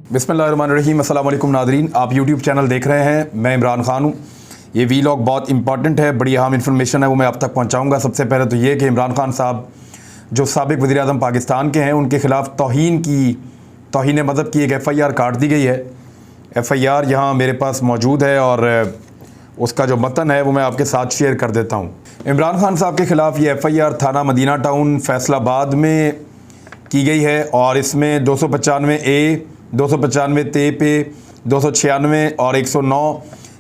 बिस्मिल्लाहिर्रहमानिर्रहीम। अस्सलाम वालेकुम नादरीन, आप यूट्यूब चैनल देख रहे हैं। मैं इमरान खान हूँ। ये वीलॉग बहुत इंपॉर्टेंट है, बड़ी अहम इन्फॉर्मेशन है, वो मैं आप तक पहुँचाऊँगा। सबसे पहले तो ये कि इमरान खान साहब जो साबिक़ वज़ीर-ए-आज़म पाकिस्तान के हैं, उनके ख़िलाफ़ तौहीन मज़हब की एक FIR काट दी गई है। FIR यहाँ मेरे पास मौजूद है और उसका जो मतन है वो मैं आपके साथ शेयर कर देता हूँ। इमरान खान साहब के ख़िलाफ़ ये FIR थाना मदीना टाउन फैसलाबाद में की गई है और इसमें 295A, 295 पे 296 और 109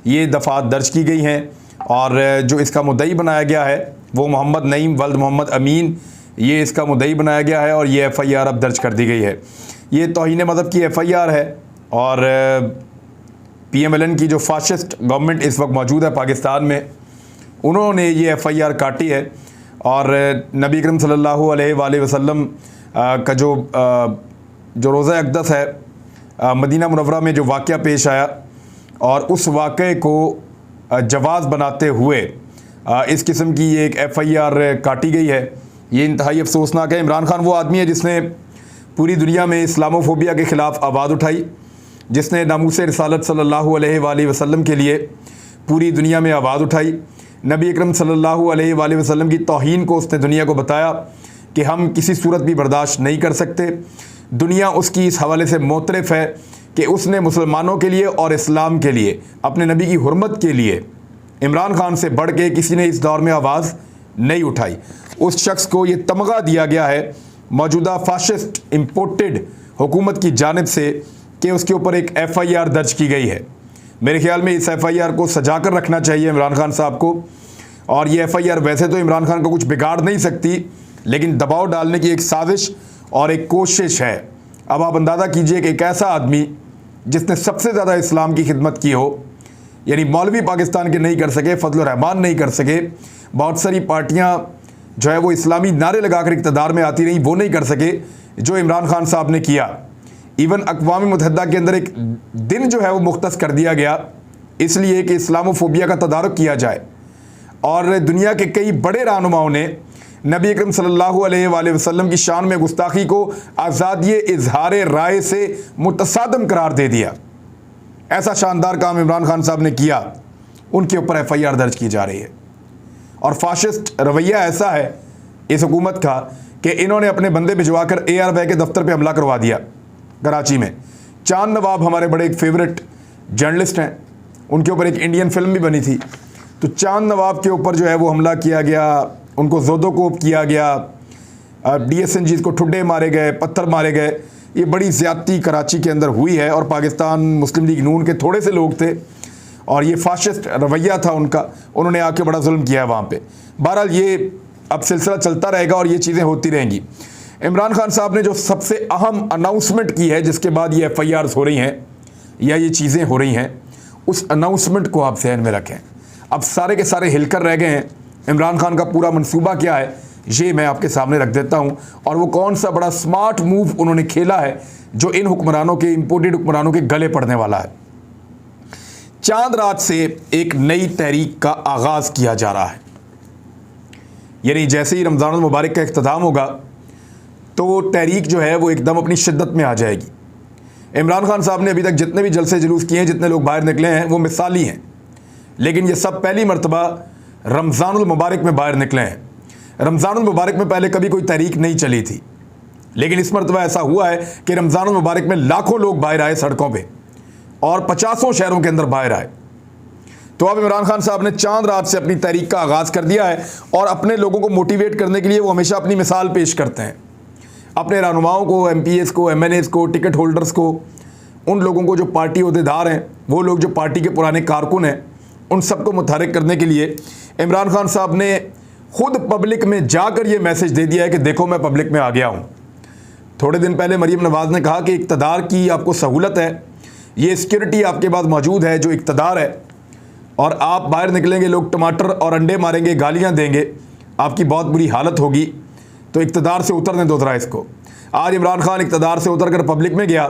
ये दफ़ात दर्ज की गई हैं। और जो इसका मुद्दई बनाया गया है वो मोहम्मद नईम वल्द मोहम्मद अमीन, ये इसका मुद्दई बनाया गया है और ये FIR अब दर्ज कर दी गई है। ये तौहीन मज़हब की FIR है और PMLN की जो फाशिस्ट गवर्नमेंट इस वक्त मौजूद है पाकिस्तान में, उन्होंने ये FIR काटी है। और नबी करीम सल्लल्लाहु अलैहि वसल्लम का जो रोज़ा अक़दस है मदीना मुनव्वरा में जो वाक़या पेश आया और उस वाक़े को जवाज़ बनाते हुए इस किस्म की एक FIR काटी गई है। ये इंतहाई अफसोसनाक है। इमरान खान वो आदमी है जिसने पूरी दुनिया में इस्लामोफोबिया के ख़िलाफ़ आवाज़ उठाई, जिसने नामूस रिसालत सल्लल्लाहु अलैहि वसल्लम के लिए पूरी दुनिया में आवाज़ उठाई। नबी अकरम सल्लल्लाहु अलैहि वसल्लम की तौहीन को उसने दुनिया को बताया कि हम किसी सूरत भी बर्दाश्त नहीं कर सकते। दुनिया उसकी इस हवाले से मोतरफ़ है कि उसने मुसलमानों के लिए और इस्लाम के लिए, अपने नबी की हुर्मत के लिए इमरान खान से बढ़ के किसी ने इस दौर में आवाज़ नहीं उठाई। उस शख्स को ये तमगा दिया गया है मौजूदा फाशिस्ट इम्पोर्टेड हुकूमत की जानिब से कि उसके ऊपर एक FIR दर्ज की गई है। मेरे ख़्याल में इस FIR को सजा कर रखना चाहिए इमरान खान साहब को। और ये FIR वैसे तो इमरान खान को कुछ बिगाड़ नहीं सकती, लेकिन दबाव डालने की एक साजिश और एक कोशिश है। अब आप अंदाज़ा कीजिए कि एक ऐसा आदमी जिसने सबसे ज़्यादा इस्लाम की खिदमत की हो, यानी मौलवी पाकिस्तान के नहीं कर सके, फजल रहमान नहीं कर सके, बहुत सारी पार्टियाँ जो है वो इस्लामी नारे लगाकर इक़्तिदार में आती रहीं, वो नहीं कर सके जो इमरान खान साहब ने किया। इवन अक़वाम मुत्तहिदा के अंदर एक दिन जो है वो मुख्तस कर दिया गया इसलिए कि इस्लामोफोबिया का तदारुक किया जाए। और दुनिया के कई बड़े रहनुमाओं ने नबी अकरम सल्लल्लाहु अलैहि वसल्लम की शान में गुस्ताखी को आज़ादी इजहार राय से मुतसादम करार दे दिया। ऐसा शानदार काम इमरान खान साहब ने किया, उनके ऊपर FIR दर्ज की जा रही है। और फाशिस्ट रवैया ऐसा है इस हुकूमत का कि इन्होंने अपने बंदे भिजवाकर ARY के दफ्तर पर हमला करवा दिया कराची में। चांद नवाब हमारे बड़े एक फेवरेट जर्नलिस्ट हैं, उनके ऊपर एक इंडियन फिल्म भी बनी थी। तो चांद नवाब के ऊपर जो है वो हमला किया गया, उनको ज़ोदोकोप किया गया, DSNGs को ठुड्डे मारे गए, पत्थर मारे गए। ये बड़ी ज़्यादती कराची के अंदर हुई है और पाकिस्तान मुस्लिम लीग नून के थोड़े से लोग थे और ये फाशिस्ट रवैया था उनका, उन्होंने आके बड़ा जुल्म किया है वहाँ पे। बहरहाल ये अब सिलसिला चलता रहेगा और ये चीज़ें होती रहेंगी। इमरान खान साहब ने जो सबसे अहम अनाउंसमेंट की है जिसके बाद ये FIRs हो रही हैं या ये चीज़ें हो रही हैं, उस अनाउंसमेंट को आप ज़हन में रखें। अब सारे के सारे हिलकर रह गए हैं। इमरान खान का पूरा मंसूबा क्या है ये मैं आपके सामने रख देता हूँ और वो कौन सा बड़ा स्मार्ट मूव उन्होंने खेला है जो इन हुक्मरानों के, इम्पोर्टेड हुक्मरानों के गले पड़ने वाला है। चांद रात से एक नई तहरीक का आगाज़ किया जा रहा है, यानी जैसे ही रमज़ान मुबारक का इख्तिताम होगा तो तहरीक जो है वो एकदम अपनी शिद्दत में आ जाएगी। इमरान खान साहब ने अभी तक जितने भी जलसे जुलूस किए हैं, जितने लोग बाहर निकले हैं, वो मिसाली हैं, लेकिन ये सब पहली मरतबा रमज़ानुल मुबारक में बाहर निकले हैं। रमज़ानुल मुबारक में पहले कभी कोई तहरीक नहीं चली थी, लेकिन इस मरतबा ऐसा हुआ है कि रमज़ानुल मुबारक में लाखों लोग बाहर आए सड़कों पे और 50 शहरों के अंदर बाहर आए। तो अब इमरान खान साहब ने चांद रात से अपनी तहरीक का आगाज़ कर दिया है और अपने लोगों को मोटिवेट करने के लिए वो हमेशा अपनी मिसाल पेश करते हैं। अपने रहनुमाओं को, MPs को, MNAs को, टिकट होल्डर्स को, उन लोगों को जो पार्टी ओहदेदार हैं, वो लोग जो पार्टी के पुराने कारकुन हैं, उन सबको मुतहरिक करने के लिए इमरान खान साहब ने खुद पब्लिक में जाकर ये मैसेज दे दिया है कि देखो मैं पब्लिक में आ गया हूँ। थोड़े दिन पहले मरीम नवाज़ ने कहा कि इक़्तिदार की आपको सहूलत है, ये सिक्योरिटी आपके पास मौजूद है जो इक़्तिदार है, और आप बाहर निकलेंगे, लोग टमाटर और अंडे मारेंगे, गालियाँ देंगे, आपकी बहुत बुरी हालत होगी, तो इक़्तिदार से उतरने दो ज़रा इसको। आज इमरान खान इक़्तिदार से उतर कर पब्लिक में गया,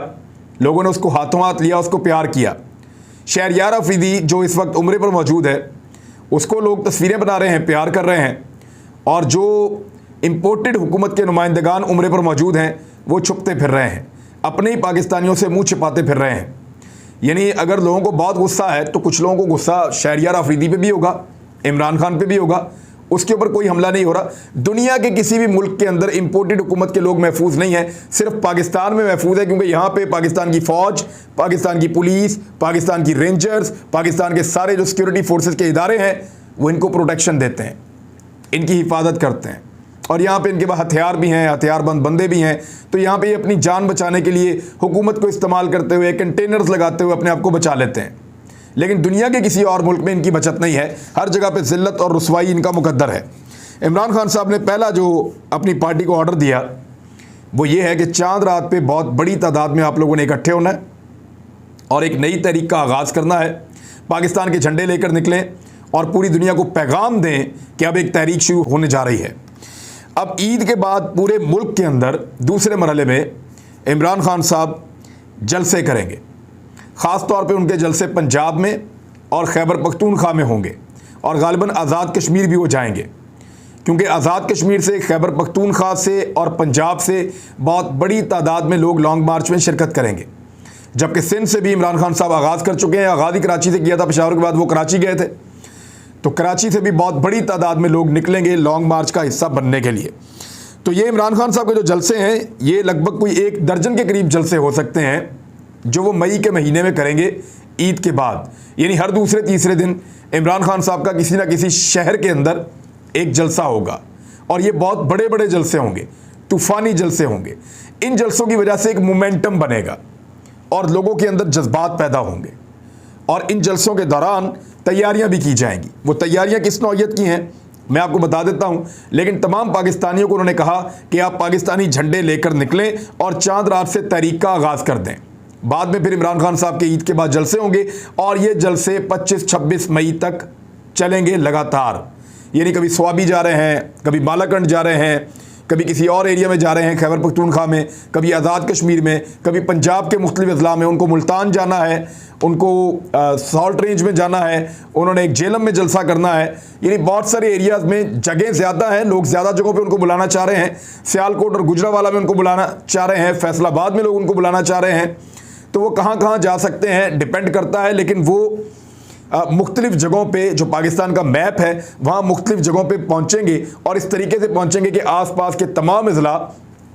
लोगों ने उसको हाथों हाथ लिया, उसको प्यार किया। शहरयार अफरीदी जो इस वक्त उम्रे पर मौजूद है, उसको लोग तस्वीरें बना रहे हैं, प्यार कर रहे हैं, और जो इम्पोर्टेड हुकूमत के नुमाइंदगान उम्रे पर मौजूद हैं वो छुपते फिर रहे हैं। अपने ही पाकिस्तानियों से मुंह छिपाते फिर रहे हैं। यानी अगर लोगों को बहुत गुस्सा है तो कुछ लोगों को गुस्सा शहरियार अफरीदी पे भी होगा, इमरान खान पे भी होगा, उसके ऊपर कोई हमला नहीं हो रहा। दुनिया के किसी भी मुल्क के अंदर इंपोर्टेड हुकूमत के लोग महफूज नहीं है, सिर्फ पाकिस्तान में महफूज है, क्योंकि यहाँ पे पाकिस्तान की फ़ौज, पाकिस्तान की पुलिस, पाकिस्तान की रेंजर्स, पाकिस्तान के सारे जो सिक्योरिटी फोर्सेस के इदारे हैं वो इनको प्रोटेक्शन देते हैं, इनकी हिफाजत करते हैं। और यहाँ पे इनके पास हथियार भी हैं, हथियारबंद बंदे भी हैं। तो यहाँ पे ये अपनी जान बचाने के लिए हुकूमत को इस्तेमाल करते हुए, कंटेनर्स लगाते हुए अपने आप को बचा लेते हैं। लेकिन दुनिया के किसी और मुल्क में इनकी बचत नहीं है, हर जगह पे ज़िल्लत और रुसवाई इनका मुकद्दर है। इमरान खान साहब ने पहला जो अपनी पार्टी को ऑर्डर दिया वो ये है कि चांद रात पे बहुत बड़ी तादाद में आप लोगों ने इकट्ठे होना है और एक नई तहरीक का आगाज़ करना है। पाकिस्तान के झंडे लेकर निकलें और पूरी दुनिया को पैगाम दें कि अब एक तहरीक शुरू होने जा रही है। अब ईद के बाद पूरे मुल्क के अंदर दूसरे मरहले में इमरान खान साहब जलसे करेंगे। ख़ास तौर पे उनके जलसे पंजाब में और खैबर पख्तूनख्वा में होंगे और गालिबन आज़ाद कश्मीर भी वो जाएंगे, क्योंकि आज़ाद कश्मीर से, खैबर पख्तूनख्वा से और पंजाब से बहुत बड़ी तादाद में लोग लॉन्ग मार्च में शिरकत करेंगे। जबकि सिंध से भी इमरान खान साहब आगाज़ कर चुके हैं, आगाज़ ही कराची से किया था, पेशावर के बाद वो कराची गए थे, तो कराची से भी बहुत बड़ी तादाद में लोग निकलेंगे लॉन्ग मार्च का हिस्सा बनने के लिए। तो ये इमरान खान साहब के जो जलसे हैं ये लगभग कोई 1 दर्जन के करीब जलसे हो सकते हैं जो वो मई के महीने में करेंगे ईद के बाद। यानी हर दूसरे तीसरे दिन इमरान खान साहब का किसी ना किसी शहर के अंदर एक जलसा होगा और ये बहुत बड़े बड़े जलसे होंगे, तूफ़ानी जलसे होंगे। इन जलसों की वजह से एक मोमेंटम बनेगा और लोगों के अंदर जज्बात पैदा होंगे और इन जलसों के दौरान तैयारियां भी की जाएंगी। वो तैयारियां किस नौइयत की हैं मैं आपको बता देता हूं, लेकिन तमाम पाकिस्तानियों को उन्होंने कहा कि आप पाकिस्तानी झंडे लेकर निकलें और चांद रात से तहरीक का आगाज़ कर दें। बाद में फिर इमरान खान साहब के ईद के बाद जलसे होंगे और ये जलसे 25-26 मई तक चलेंगे लगातार। यानी कभी स्वाबी जा रहे हैं, कभी बालाकंड जा रहे हैं, कभी किसी और एरिया में जा रहे हैं खैबर पख्तूनख्वा में, कभी आज़ाद कश्मीर में, कभी पंजाब के मुख्तलिफ अजला में। उनको मुल्तान जाना है, उनको सॉल्ट रेंज में जाना है, उन्होंने एक जेलम में जलसा करना है। यानी बहुत सारे एरियाज़ में जगह ज़्यादा है, लोग ज़्यादा जगहों पे उनको बुलाना चाह रहे हैं। सियालकोट और गुजरावाला में उनको बुलाना चाह रहे हैं, फैसलाबाद में लोग उनको बुलाना चाह रहे हैं। तो वो कहाँ कहाँ जा सकते हैं डिपेंड करता है, लेकिन वो मुख्तलिफ जगहों पे जो पाकिस्तान का मैप है वहाँ मुख्तलिफ जगहों पे पहुँचेंगे और इस तरीके से पहुँचेंगे कि आसपास के तमाम अजला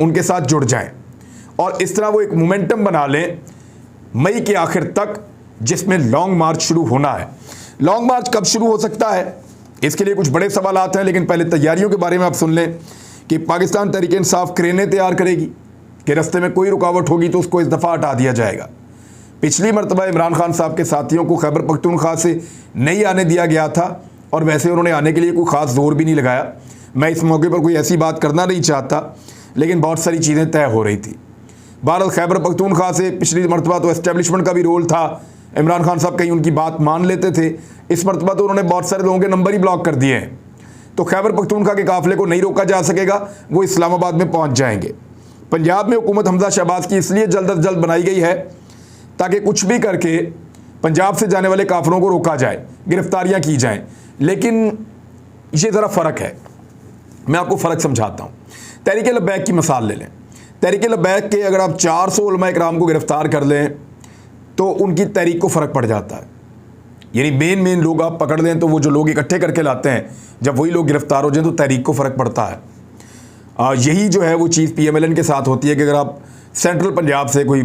उनके साथ जुड़ जाएं और इस तरह वो एक मोमेंटम बना लें मई के आखिर तक, जिसमें लॉन्ग मार्च शुरू होना है। लॉन्ग मार्च कब शुरू हो सकता है इसके लिए कुछ बड़े सवालात हैं, लेकिन पहले तैयारियों के बारे में आप सुन लें कि पाकिस्तान तहरीक इंसाफ क्रेनें तैयार करेगी कि रास्ते में कोई रुकावट होगी तो उसको इस दफ़ा हटा दिया जाएगा। पिछली मरतबा इमरान खान साहब के साथियों को खैबर पख्तूनख्वा से नहीं आने दिया गया था और वैसे उन्होंने आने के लिए कोई ख़ास ज़ोर भी नहीं लगाया। मैं इस मौके पर कोई ऐसी बात करना नहीं चाहता, लेकिन बहुत सारी चीज़ें तय हो रही थी। बहरहाल खैबर पख्तूनख्वा से पिछली मरतबा तो एस्टेब्लिशमेंट का भी रोल था, इमरान खान साहब कहीं उनकी बात मान लेते थे। इस मरतबा तो उन्होंने बहुत सारे लोगों के नंबर ही ब्लॉक कर दिए हैं, तो खैबर पख्तूनख्वा के काफ़िले को नहीं रोका जा सकेगा, वो इस्लामाबाद में पहुँच जाएंगे। पंजाब में हुकूमत हमजा शहबाज की इसलिए जल्द अज जल्द बनाई गई है ताकि कुछ भी करके पंजाब से जाने वाले काफिरों को रोका जाए, गिरफ्तारियां की जाएं। लेकिन ये ज़रा फ़र्क है, मैं आपको फ़र्क समझाता हूँ। तहरीक लब्बैक की मिसाल ले लें। तहरीक लब्बैक के अगर आप 400 उलमा इकराम को गिरफ़्तार कर लें तो उनकी तहरीक को फ़र्क पड़ जाता है। यानी मेन लोग आप पकड़ लें तो वो जो लोग इकट्ठे करके लाते हैं, जब वही लोग गिरफ़्तार हो जाएँ तो तहरीक को फ़र्क पड़ता है। यही जो है वो चीज़ PMLN के साथ होती है कि अगर आप सेंट्रल पंजाब से कोई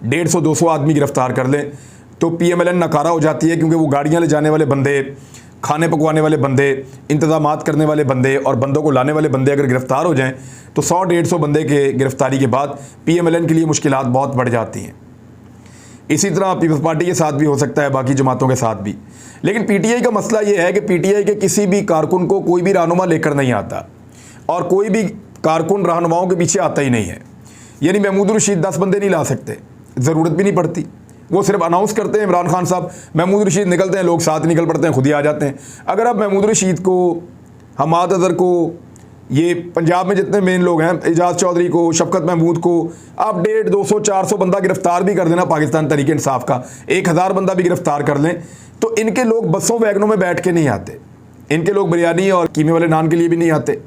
150-200 आदमी गिरफ़्तार कर लें तो PMLN नाकारा हो जाती है, क्योंकि वो गाड़ियाँ ले जाने वाले बंदे, खाने पकवाने वाले बंदे, इंतज़ामात करने वाले बंदे और बंदों को लाने वाले बंदे अगर गिरफ़्तार हो जाएं तो 100-150 बंदे के गिरफ़्तारी के बाद PMLN के लिए मुश्किलात बहुत बढ़ जाती हैं। इसी तरह पीपल्स पार्टी के साथ भी हो सकता है, बाकी जमातों के साथ भी। लेकिन PTI का मसला ये है कि PTI के किसी भी कारकुन को कोई भी रहनुमा लेकर नहीं आता और कोई भी कारकुन रहनुमाओं के पीछे आता ही नहीं है। यानी महमूद रशीद 10 बंदे नहीं ला सकते, ज़रूरत भी नहीं पड़ती। वो सिर्फ अनाउंस करते हैं इमरान खान साहब, महमूद रशीद निकलते हैं, लोग साथ निकल पड़ते हैं, खुद ही आ जाते हैं। अगर आप महमूद रशीद को, हमाद अज़हर को, ये पंजाब में जितने मेन लोग हैं, एजाज चौधरी को, शफकत महमूद को, आप 150, 200, 400 बंदा गिरफ़्तार भी कर देना पाकिस्तान तहरीक इंसाफ का, 1000 बंदा भी गिरफ़्तार कर लें तो इनके लोग बसों वैगनों में बैठ के नहीं आते। इनके लोग बिरयानी और कीमे वाले नान के लिए भी नहीं आते।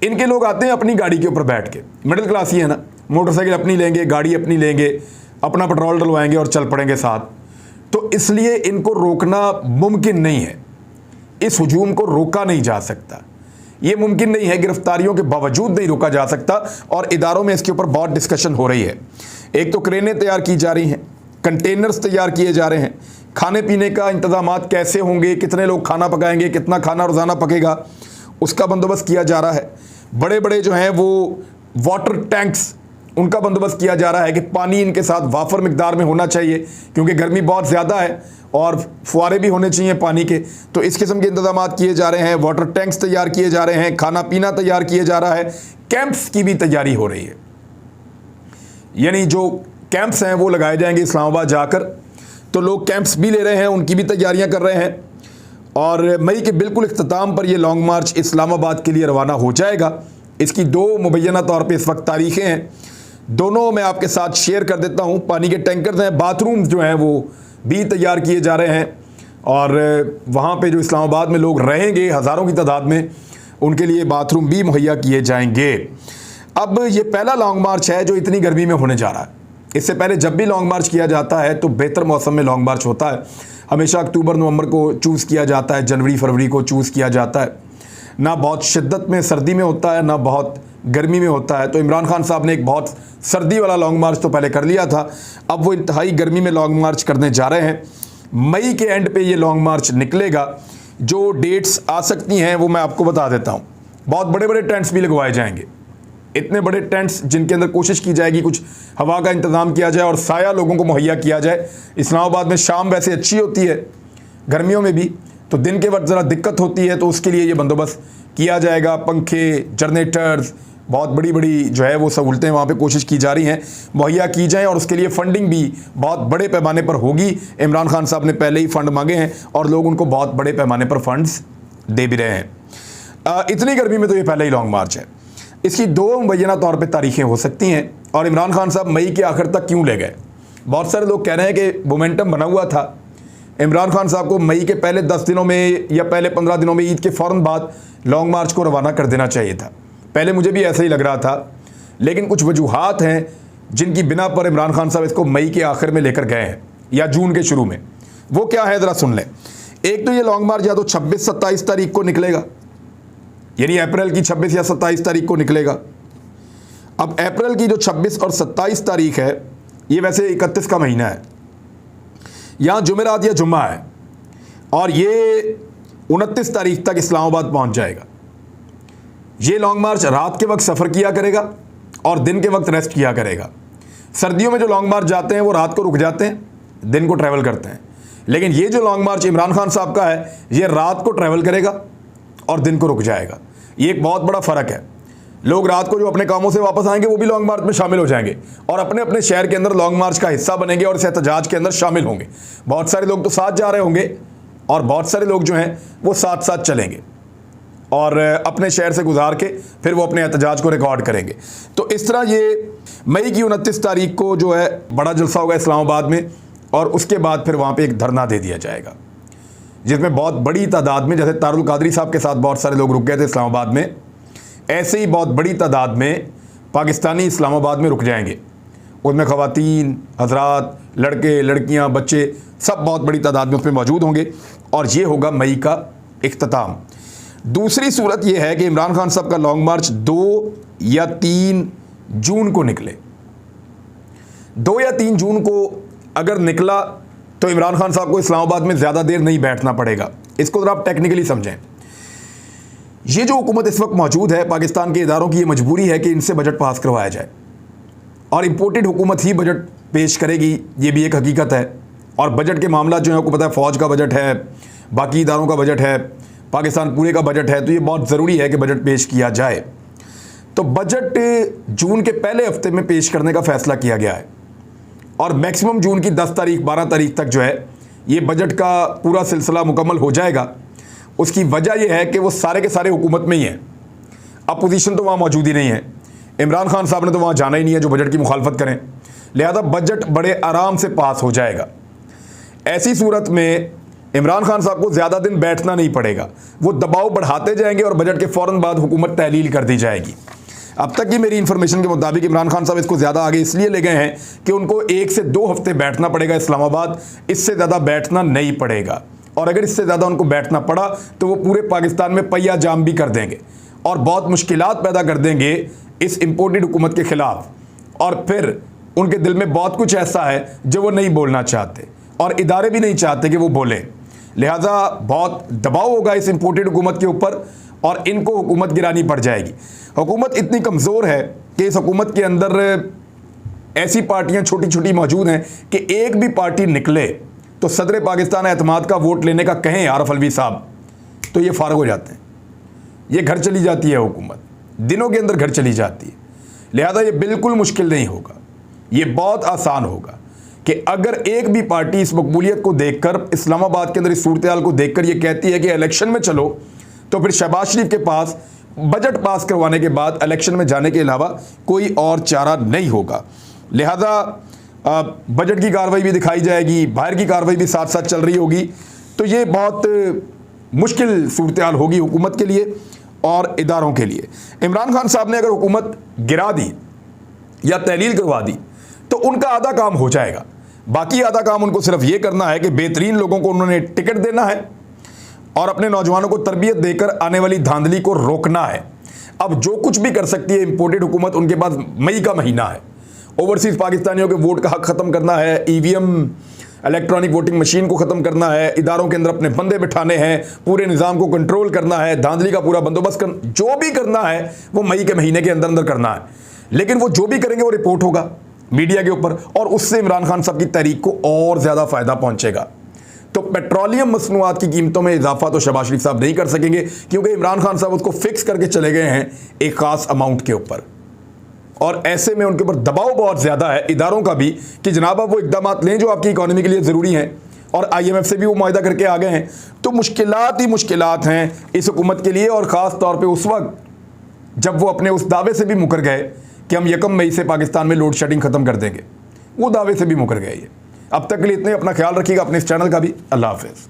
इनके लोग आते हैं अपनी गाड़ी के ऊपर बैठ के, मिडिल क्लास ही है ना, मोटरसाइकिल अपनी लेंगे, गाड़ी अपनी लेंगे, अपना पेट्रोल डलवाएंगे और चल पड़ेंगे साथ। तो इसलिए इनको रोकना मुमकिन नहीं है, इस हुजूम को रोका नहीं जा सकता, ये मुमकिन नहीं है, गिरफ्तारियों के बावजूद नहीं रोका जा सकता। और इदारों में इसके ऊपर बहुत डिस्कशन हो रही है। एक तो क्रेनें तैयार की जा रही हैं, कंटेनर्स तैयार किए जा रहे हैं, खाने पीने का इंतजामात कैसे होंगे, कितने लोग खाना पकाएंगे, कितना खाना रोज़ाना पकेगा, उसका बंदोबस्त किया जा रहा है। बड़े बड़े जो हैं वो वाटर टैंक्स, उनका बंदोबस्त किया जा रहा है कि पानी इनके साथ वाफर मिकदार में होना चाहिए, क्योंकि गर्मी बहुत ज़्यादा है और फुआरे भी होने चाहिए पानी के। तो इस किस्म के इंतजामात किए जा रहे हैं, वाटर टैंक्स तैयार किए जा रहे हैं, खाना पीना तैयार किए जा रहा है, कैंप्स की भी तैयारी हो रही है। यानी जो कैंप्स हैं वो लगाए जाएंगे इस्लामाबाद जाकर, तो लोग कैंप्स भी ले रहे हैं, उनकी भी तैयारियां कर रहे हैं। और मई के बिल्कुल इख्तिताम पर यह लॉन्ग मार्च इस्लामाबाद के लिए रवाना हो जाएगा। इसकी 2 मुबैना तौर पे इस वक्त तारीखें हैं, दोनों मैं आपके साथ शेयर कर देता हूँ। पानी के टैंकर्स हैं, बाथरूम जो हैं वो भी तैयार किए जा रहे हैं, और वहाँ पे जो इस्लामाबाद में लोग रहेंगे हज़ारों की तादाद में, उनके लिए बाथरूम भी मुहैया किए जाएंगे। अब ये पहला लॉन्ग मार्च है जो इतनी गर्मी में होने जा रहा है। इससे पहले जब भी लॉन्ग मार्च किया जाता है तो बेहतर मौसम में लॉन्ग मार्च होता है। हमेशा अक्टूबर नवंबर को चूज़ किया जाता है, जनवरी फरवरी को चूज़ किया जाता है। ना बहुत शिद्दत में सर्दी में होता है, ना बहुत गर्मी में होता है। तो इमरान खान साहब ने एक बहुत सर्दी वाला लॉन्ग मार्च तो पहले कर लिया था, अब वो इंतहाई गर्मी में लॉन्ग मार्च करने जा रहे हैं। मई के एंड पे ये लॉन्ग मार्च निकलेगा। जो डेट्स आ सकती हैं वो मैं आपको बता देता हूँ। बहुत बड़े बड़े टेंट्स भी लगवाए जाएंगे, इतने बड़े टेंट्स जिनके अंदर कोशिश की जाएगी कुछ हवा का इंतज़ाम किया जाए और साया लोगों को मुहैया किया जाए। इस्लामाबाद में शाम वैसे अच्छी होती है गर्मियों में भी, तो दिन के वक्त ज़रा दिक्कत होती है, तो उसके लिए ये बंदोबस्त किया जाएगा। पंखे, जनरेटर्स, बहुत बड़ी बड़ी जो है वो सहूलतें वहाँ पे कोशिश की जा रही हैं मुहैया की जाएँ, और उसके लिए फ़ंडिंग भी बहुत बड़े पैमाने पर होगी। इमरान खान साहब ने पहले ही फ़ंड मांगे हैं और लोग उनको बहुत बड़े पैमाने पर फंड्स दे भी रहे हैं। इतनी गर्मी में तो ये पहले ही लॉन्ग मार्च है। इसकी 2 मुबैना तौर पे तारीखें हो सकती हैं। और इमरान खान साहब मई के आखिर तक क्यों ले गए? बहुत सारे लोग कह रहे हैं कि मोमेंटम बना हुआ था, इमरान खान साहब को मई के पहले 10 दिनों में या पहले 15 दिनों में, ईद के फ़ौरन बाद लॉन्ग मार्च को रवाना कर देना चाहिए था। पहले मुझे भी ऐसा ही लग रहा था, लेकिन कुछ वजूहात हैं जिनकी बिना पर इमरान खान साहब इसको मई के आखिर में लेकर गए हैं या जून के शुरू में। वो क्या है ज़रा सुन लें। एक तो ये लॉन्ग मार्च या तो 26-27 तारीख को निकलेगा, यानी अप्रैल की 26 या 27 तारीख को निकलेगा। अब अप्रैल की जो 26 और 27 तारीख है, ये वैसे 31 का महीना है, यहाँ जुमेरात या जुम्मा है, और ये 29 तारीख तक इस्लामाबाद पहुँच जाएगा। ये लॉन्ग मार्च रात के वक्त सफ़र किया करेगा और दिन के वक्त रेस्ट किया करेगा। सर्दियों में जो लॉन्ग मार्च जाते हैं वो रात को रुक जाते हैं, दिन को ट्रैवल करते हैं। लेकिन ये जो लॉन्ग मार्च इमरान खान साहब का है, ये रात को ट्रैवल करेगा और दिन को रुक जाएगा। ये एक बहुत बड़ा फ़र्क है। लोग रात को जो अपने कामों से वापस आएंगे वो भी लॉन्ग मार्च में शामिल हो जाएंगे और अपने अपने शहर के अंदर लॉन्ग मार्च का हिस्सा बनेंगे और इस एहतजाज के अंदर शामिल होंगे। बहुत सारे लोग तो साथ जा रहे होंगे और बहुत सारे लोग जो हैं वो साथ साथ चलेंगे और अपने शहर से गुजार के फिर वो अपने एहतजाज को रिकॉर्ड करेंगे। तो इस तरह ये मई की 29 तारीख को जो है बड़ा जलसा होगा इस्लामाबाद में, और उसके बाद फिर वहाँ पे एक धरना दे दिया जाएगा जिसमें बहुत बड़ी तादाद में, जैसे तारुल कादरी साहब के साथ बहुत सारे लोग रुक गए थे इस्लामाबाद में, ऐसे ही बहुत बड़ी तादाद में पाकिस्तानी इस्लामाबाद में रुक जाएंगे। उसमें ख़वातीन, हजरात, लड़के, लड़कियाँ, बच्चे सब बहुत बड़ी तादाद में उसमें मौजूद होंगे और ये होगा मई का इख्तिताम। दूसरी सूरत यह है कि इमरान खान साहब का लॉन्ग मार्च 2 या 3 जून को निकले। 2 या 3 जून को अगर निकला तो इमरान खान साहब को इस्लामाबाद में ज़्यादा देर नहीं बैठना पड़ेगा। इसको ज़रा आप टेक्निकली समझें। ये जो हुकूमत इस वक्त मौजूद है, पाकिस्तान के इदारों की ये मजबूरी है कि इनसे बजट पास करवाया जाए, और इम्पोर्टेड हुकूमत ही बजट पेश करेगी, ये भी एक हकीकत है। और बजट के मामला जो है आपको पता है, फ़ौज का बजट है, बाकी इदारों का बजट है, पाकिस्तान पूरे का बजट है, तो ये बहुत ज़रूरी है कि बजट पेश किया जाए। तो बजट जून के पहले हफ्ते में पेश करने का फ़ैसला किया गया है और मैक्सिमम जून की 10 तारीख 12 तारीख तक जो है ये बजट का पूरा सिलसिला मुकम्मल हो जाएगा। उसकी वजह यह है कि वो सारे के सारे हुकूमत में ही हैं, अपोजिशन तो वहाँ मौजूद ही नहीं है। इमरान खान साहब ने तो वहाँ जाना ही नहीं है जो बजट की मुखालफत करें, लिहाजा बजट बड़े आराम से पास हो जाएगा। ऐसी सूरत में इमरान खान साहब को ज़्यादा दिन बैठना नहीं पड़ेगा, वो दबाव बढ़ाते जाएंगे और बजट के फ़ौरन बाद हुकूमत तहलील कर दी जाएगी। अब तक की मेरी इन्फॉर्मेशन के मुताबिक इमरान खान साहब इसको ज़्यादा आगे इसलिए ले गए हैं कि उनको 1 से 2 हफ्ते बैठना पड़ेगा इस्लामाबाद, इससे ज़्यादा बैठना नहीं पड़ेगा। और अगर इससे ज़्यादा उनको बैठना पड़ा तो वो पूरे पाकिस्तान में पहिया जाम भी कर देंगे और बहुत मुश्किलात पैदा कर देंगे इस इम्पोर्टेड हुकूमत के ख़िलाफ़। और फिर उनके दिल में बहुत कुछ ऐसा है जो वो नहीं बोलना चाहते और इदारे भी नहीं चाहते कि वो बोलें। लिहाजा बहुत दबाव होगा इस इम्पोर्टेड हुकूमत के ऊपर और इनको हुकूमत गिरानी पड़ जाएगी। हुकूमत इतनी कमज़ोर है कि इस हुकूमत के अंदर ऐसी पार्टियां छोटी छोटी मौजूद हैं कि एक भी पार्टी निकले तो सदर पाकिस्तान एतमाद का वोट लेने का कहें आरफ अलवी साहब तो ये फारग हो जाते हैं, ये घर चली जाती है हुकूमत, दिनों के अंदर घर चली जाती है। लिहाजा ये बिल्कुल मुश्किल नहीं होगा, ये बहुत आसान होगा कि अगर एक भी पार्टी इस मकबूलियत को देखकर, इस्लामाबाद के अंदर इस सूरत हाल को देखकर ये कहती है कि इलेक्शन में चलो, तो फिर शहबाज शरीफ के पास बजट पास करवाने के बाद इलेक्शन में जाने के अलावा कोई और चारा नहीं होगा। लिहाजा बजट की कार्रवाई भी दिखाई जाएगी, बाहर की कार्रवाई भी साथ साथ चल रही होगी, तो ये बहुत मुश्किल सूरत हाल होगी हुकूमत के लिए और इदारों के लिए। इमरान खान साहब ने अगर हुकूमत गिरा दी या तहलील करवा दी तो उनका आधा काम हो जाएगा, बाकी आधा काम उनको सिर्फ ये करना है कि बेहतरीन लोगों को उन्होंने टिकट देना है और अपने नौजवानों को तरबियत देकर आने वाली धांधली को रोकना है। अब जो कुछ भी कर सकती है इम्पोर्टेड हुकूमत, उनके पास मई का महीना है, ओवरसीज़ पाकिस्तानियों के वोट का हक ख़त्म करना है, ईवीएम इलेक्ट्रॉनिक वोटिंग मशीन को ख़त्म करना है, इदारों के अंदर अपने बंदे बिठाने हैं, पूरे निज़ाम को कंट्रोल करना है, धांधली का पूरा बंदोबस्त करना, जो भी करना है वो मई के महीने के अंदर अंदर करना है। लेकिन वो जो भी करेंगे वो रिपोर्ट होगा मीडिया के ऊपर और उससे इमरान खान साहब की तहरीक को और ज़्यादा फ़ायदा पहुँचेगा। तो पेट्रोलियम मसनूआत की कीमतों में इजाफा तो शहबाज शरीफ साहब नहीं कर सकेंगे क्योंकि इमरान खान साहब उसको फिक्स करके चले गए हैं एक ख़ास अमाउंट के ऊपर, और ऐसे में उनके ऊपर दबाव बहुत ज़्यादा है इदारों का भी कि जनाब आप वो इकदाम लें जो आपकी इकॉनमी के लिए ज़रूरी हैं, और IMF से भी वो मुआहदा करके आ गए हैं। तो मुश्किलात ही मुश्किलात हैं इस हुकूमत के लिए, और ख़ास तौर पर उस वक्त जब वो अपने उस दावे से भी मुकर गए कि हम 1 मई से पाकिस्तान में लोड शेडिंग ख़त्म कर देंगे, वो दावे से भी मुकर गए ये। अब तक के लिए इतने, अपना ख्याल रखिएगा, अपने इस चैनल का भी। अल्लाह हाफ़िज़।